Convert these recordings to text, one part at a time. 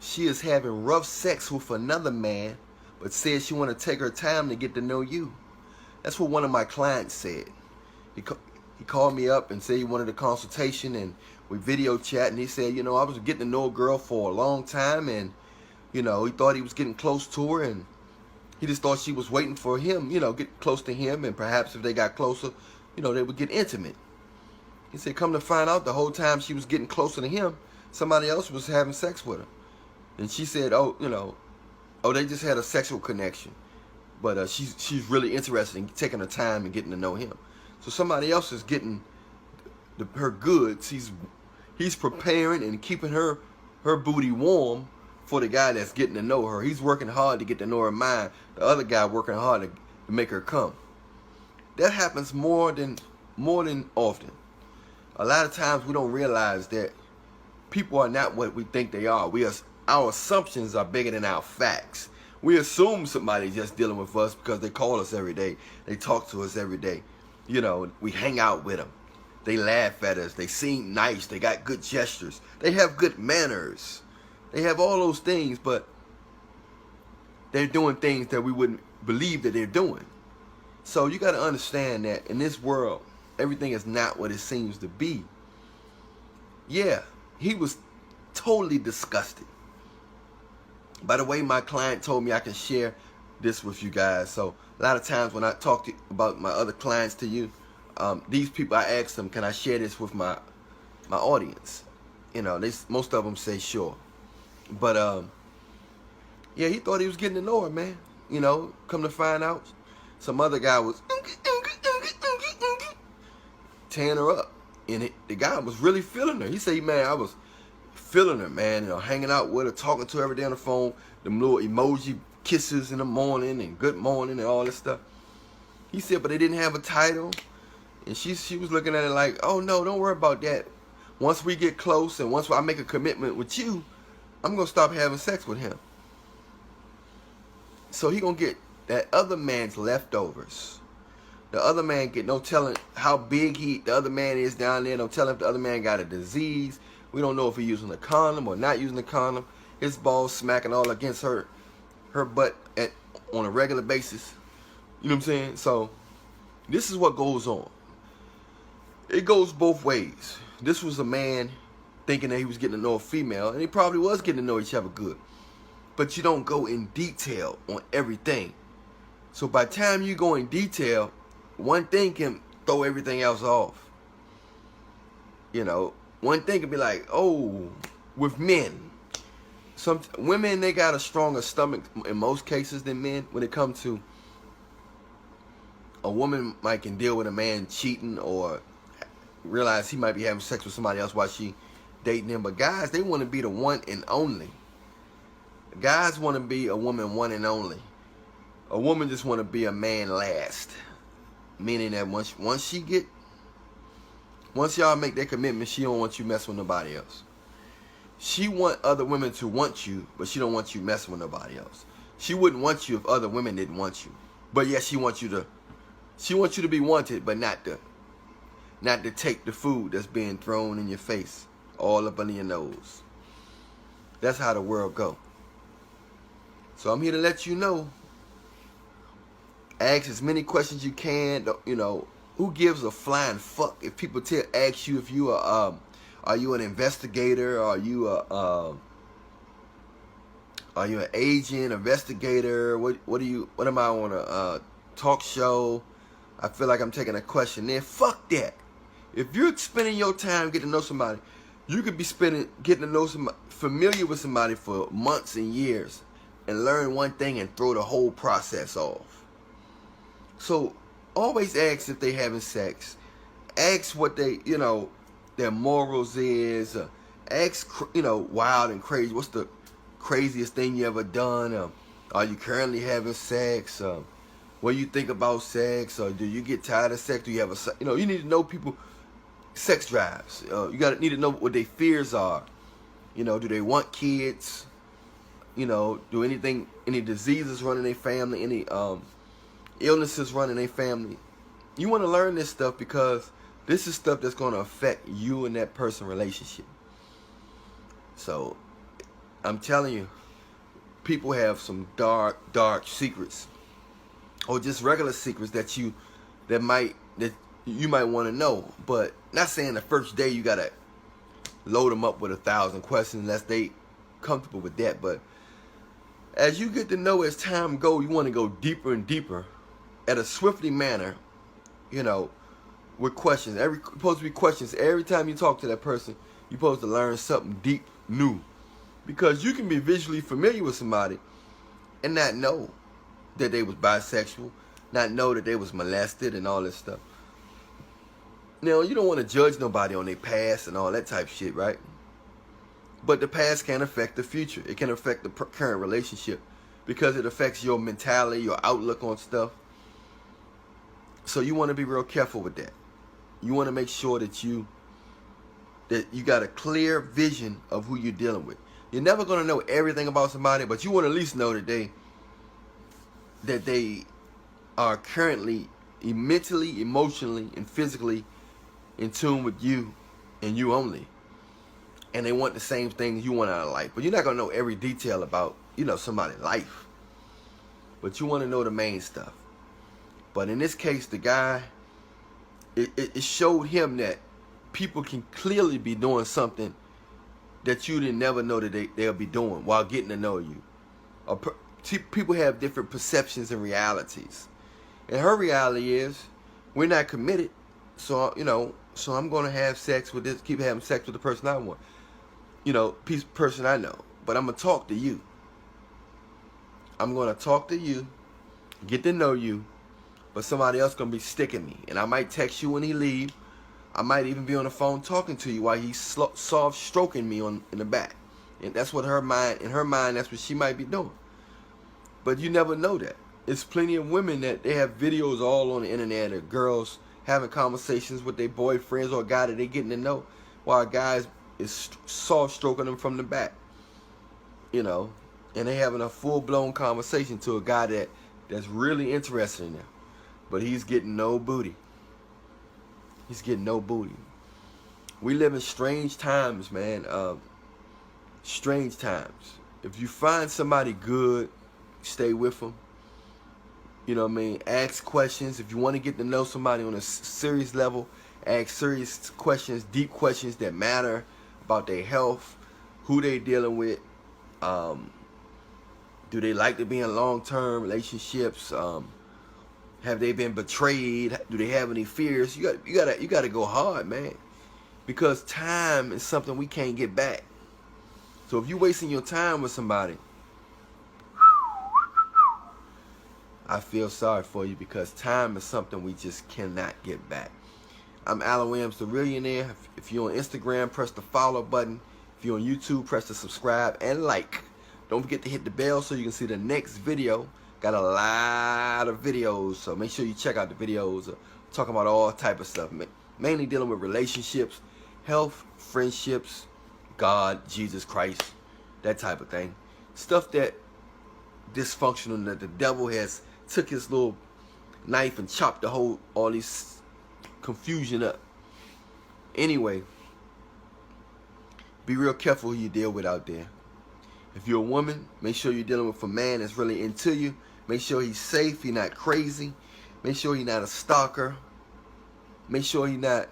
she is having rough sex with another man, but says she want to take her time to get to know you. That's what one of my clients said. He called me up and said he wanted a consultation, and we video chat, and he said, you know, I was getting to know a girl for a long time, and, you know, he thought he was getting close to her, and he just thought she was waiting for him, you know, get close to him, and perhaps if they got closer, you know, they would get intimate. He said, come to find out, the whole time she was getting closer to him, somebody else was having sex with her. And she said, oh, you know, oh, they just had a sexual connection. But she's really interested in taking her time and getting to know him. So somebody else is getting her goods. He's preparing and keeping her booty warm for the guy that's getting to know her. He's working hard to get to know her mind. The other guy working hard to make her come. That happens more than often. A lot of times we don't realize that people are not what we think they are. Our assumptions are bigger than our facts. We assume somebody's just dealing with us because they call us every day. They talk to us every day. You know, we hang out with them. They laugh at us. They seem nice. They got good gestures. They have good manners. They have all those things, but they're doing things that we wouldn't believe that they're doing. So you got to understand that in this world, everything is not what it seems to be. Yeah, he was totally disgusted. By the way, my client told me I can share this with you guys. So a lot of times when I talk about my other clients to you, these people, I ask them, can I share this with my audience? You know, most of them say sure. But yeah, he thought he was getting to know her, man. You know, come to find out, some other guy was tearing her up, and the guy was really feeling her. He said, man, I was feeling her, man, you know, hanging out with her, talking to her every day on the phone, them little emoji kisses in the morning and good morning and all this stuff. He said, but they didn't have a title, and she was looking at it like, oh no, don't worry about that. Once we get close and once I make a commitment with you, I'm gonna stop having sex with him. So he gonna get that other man's leftovers. The other man get no telling how big the other man is down there. No telling if the other man got a disease. We don't know if he's using a condom or not using a condom. His balls smacking all against her butt on a regular basis. You know what I'm saying? So this is what goes on. It goes both ways. This was a man thinking that he was getting to know a female, and he probably was getting to know each other good. But you don't go in detail on everything. So by the time you go in detail, one thing can throw everything else off. You know, one thing can be like, oh, with men. Some women, they got a stronger stomach in most cases than men when it comes to a woman can deal with a man cheating or realize he might be having sex with somebody else while she dating him. But guys, they want to be the one and only. Guys want to be a woman one and only. A woman just want to be a man last. Meaning that once y'all make that commitment, she don't want you messing with nobody else. She want other women to want you, but she don't want you messing with nobody else. She wouldn't want you if other women didn't want you. But yes, she wants you to be wanted, but not to take the food that's being thrown in your face, all up under your nose. That's how the world go. So I'm here to let you know. Ask as many questions you can. You know, who gives a flying fuck if people ask you if you are you an investigator? Are you an agent, investigator? What am I on a talk show? I feel like I'm taking a questionnaire. Fuck that. If you're spending your time getting to know somebody, you could be getting to know somebody, familiar with somebody for months and years, and learn one thing and throw the whole process off. So always ask if they having sex. Ask what they, their morals is. Ask, wild and crazy. What's the craziest thing you ever done? Are you currently having sex? What do you think about sex? Or do you get tired of sex? Do you have a, you need to know people sex drives. You need to know what their fears are. Do they want kids? Do any diseases run in their family? Any illnesses run in their family? You want to learn this stuff because this is stuff that's going to affect you and that person's relationship. So I'm telling you, people have some dark secrets, or just regular secrets that you might want to know. But not saying the first day you gotta load them up with 1,000 questions unless they comfortable with that. But as you get to know, as time go, you want to go deeper and deeper at a swiftly manner, you know, with questions. Supposed to be questions every time you talk to that person. You're supposed to learn something deep, new, because you can be visually familiar with somebody and not know that they was bisexual, not know that they was molested and all this stuff. Now, you don't want to judge nobody on their past and all that type of shit, right? But the past can affect the future. It can affect the current relationship because it affects your mentality, your outlook on stuff. So you want to be real careful with that. You want to make sure that you got a clear vision of who you're dealing with. You're never going to know everything about somebody, but you want to at least know that they are currently mentally, emotionally, and physically in tune with you and you only. And they want the same things you want out of life. But you're not going to know every detail about, you know, somebody's life. But you want to know the main stuff. But in this case, the guy, it showed him that people can clearly be doing something that you didn't never know that they'll be doing while getting to know you. People have different perceptions and realities. And her reality is, we're not committed. So, you know, so I'm going to have sex with this, keep having sex with the person I want. You know, person I know. But I'm going to talk to you. I'm going to talk to you, get to know you, but somebody else going to be sticking me. And I might text you when he leave. I might even be on the phone talking to you while he's soft stroking me in the back. And that's what in her mind, that's what she might be doing. But you never know that. There's plenty of women that they have videos all on the internet of girls having conversations with their boyfriends or a guy that they getting to know while guys is soft stroking them from the back. You know, and they having a full-blown conversation to a guy that's really interested in them. But he's getting no booty. He's getting no booty. We live in strange times, man. Strange times. If you find somebody good, stay with them. You know what I mean? Ask questions. If you want to get to know somebody on a serious level, ask serious questions, deep questions that matter about their health, who they dealing with. Do they like to be in long-term relationships? Have they been betrayed? Do they have any fears? You gotta go hard, man, because time is something we can't get back. So if you're wasting your time with somebody, I feel sorry for you, because time is something we just cannot get back. I'm Allan Reallionaire Nation. If you're on Instagram, press the follow button. If you're on YouTube, press the subscribe and like. Don't forget to hit the bell so you can see the next video. Got a lot of videos, so make sure you check out the videos. Talking about all type of stuff, mainly dealing with relationships, health, friendships, God, Jesus Christ, that type of thing. Stuff that dysfunctional, that the devil has took his little knife and chopped all these confusion up. Anyway, be real careful who you deal with out there. If you're a woman, make sure you're dealing with a man that's really into you. Make sure he's safe, he's not crazy. Make sure he's not a stalker. Make sure he's not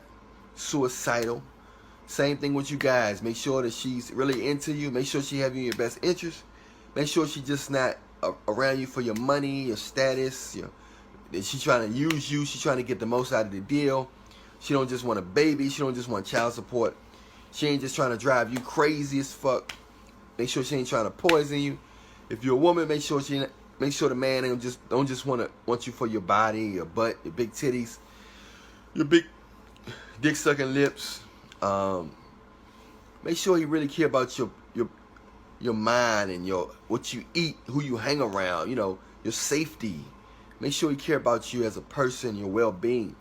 suicidal. Same thing with you guys. Make sure that she's really into you. Make sure she have you in your best interest. Make sure she's just not around you for your money, your status. That she's trying to use you. She's trying to get the most out of the deal. She don't just want a baby. She don't just want child support. She ain't just trying to drive you crazy as fuck. Make sure she ain't trying to poison you. If you're a woman, make sure the man don't just want you for your body, your butt, your big titties, your big dick sucking lips. Make sure he really care about your mind and what you eat, who you hang around, you know, your safety. Make sure he care about you as a person, your well-being.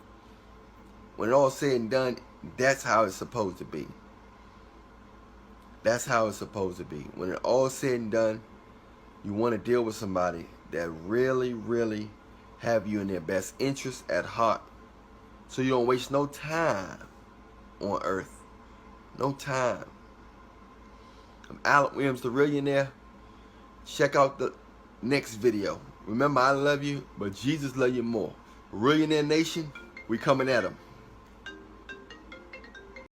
When it all said and done, that's how it's supposed to be. That's how it's supposed to be. When it all said and done, you want to deal with somebody that really, really have you in their best interest at heart. So you don't waste no time on earth. No time. I'm Allan Williams, the Reallionaire. Check out the next video. Remember, I love you, but Jesus love you more. Reallionaire Nation, we coming at 'em.